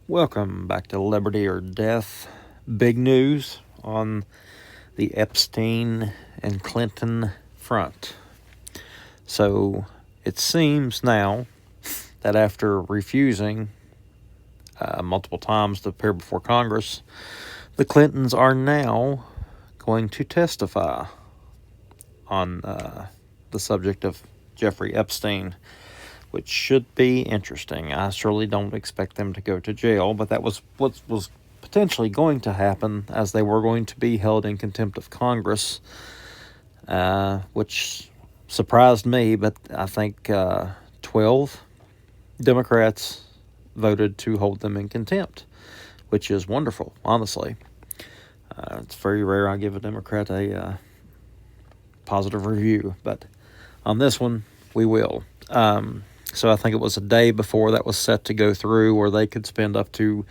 Welcome back to Liberty or Death. Big news on the Epstein and Clinton front. So it seems now that after refusing multiple times to appear before Congress, the Clintons are now going to testify on the subject of Jeffrey Epstein, which should be interesting. I surely don't expect them to go to jail, but that was what was potentially going to happen, as they were going to be held in contempt of Congress, which surprised me, but I think 12 Democrats voted to hold them in contempt, which is wonderful, honestly. It's very rare I give a Democrat a positive review, but on this one, we will. So I think it was a day before that was set to go through, where they could spend up to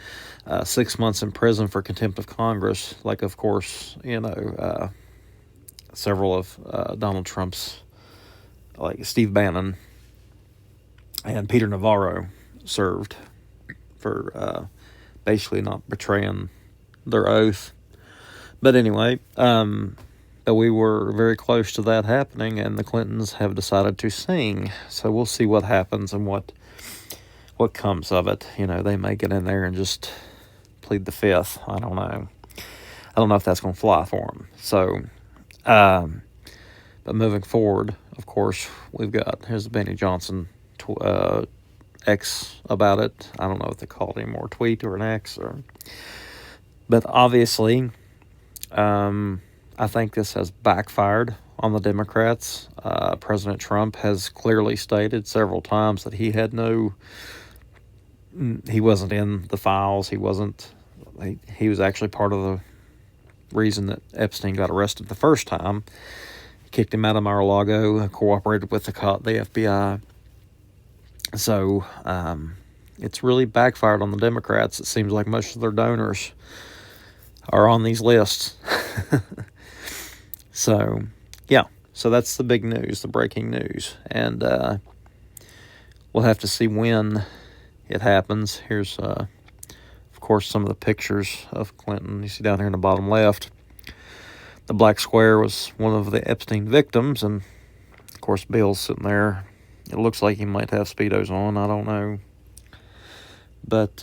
6 months in prison for contempt of Congress. Like, of course, several of Donald Trump's, like Steve Bannon and Peter Navarro, served for basically not betraying their oath. But anyway, but we were very close to that happening, and the Clintons have decided to sing. So we'll see what happens and what comes of it. They may get in there and just plead the fifth. I don't know. I don't know if that's going to fly for them. So, but moving forward, of course, here's the Benny Johnson X about it. I don't know what they call it anymore, tweet or an X. But obviously, I think this has backfired on the Democrats. President Trump has clearly stated several times that he wasn't in the files. He was actually part of the reason that Epstein got arrested the first time. He kicked him out of Mar-a-Lago, cooperated with the FBI. So it's really backfired on the Democrats. It seems like most of their donors are on these lists. So, yeah. So that's the big news, the breaking news. And we'll have to see when it happens. Here's, of course, some of the pictures of Clinton. You see down here in the bottom left, the black square was one of the Epstein victims. And, of course, Bill's sitting there. It looks like he might have Speedos on. I don't know. But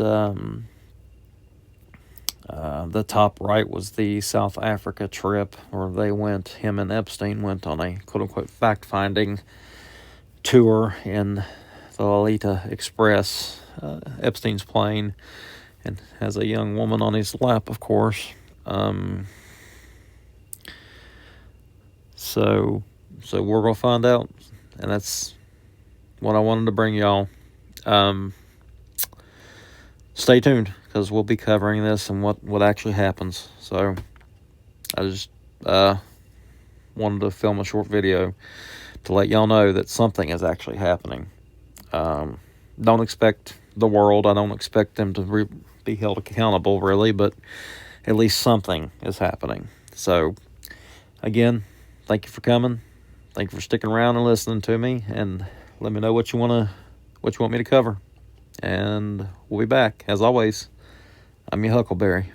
the top right was the South Africa trip, where him and Epstein went on a quote-unquote fact-finding tour in the Lolita Express, Epstein's plane, and has a young woman on his lap, of course. So we're going to find out, and that's what I wanted to bring y'all. Stay tuned, because we'll be covering this and what actually happens. So I just wanted to film a short video to let y'all know that something is actually happening. Don't expect the world. I don't expect them to be held accountable, really, but at least something is happening. So, again, thank you for coming. Thank you for sticking around and listening to me, and let me know what you want me to cover. And we'll be back. As always, I'm your Huckleberry.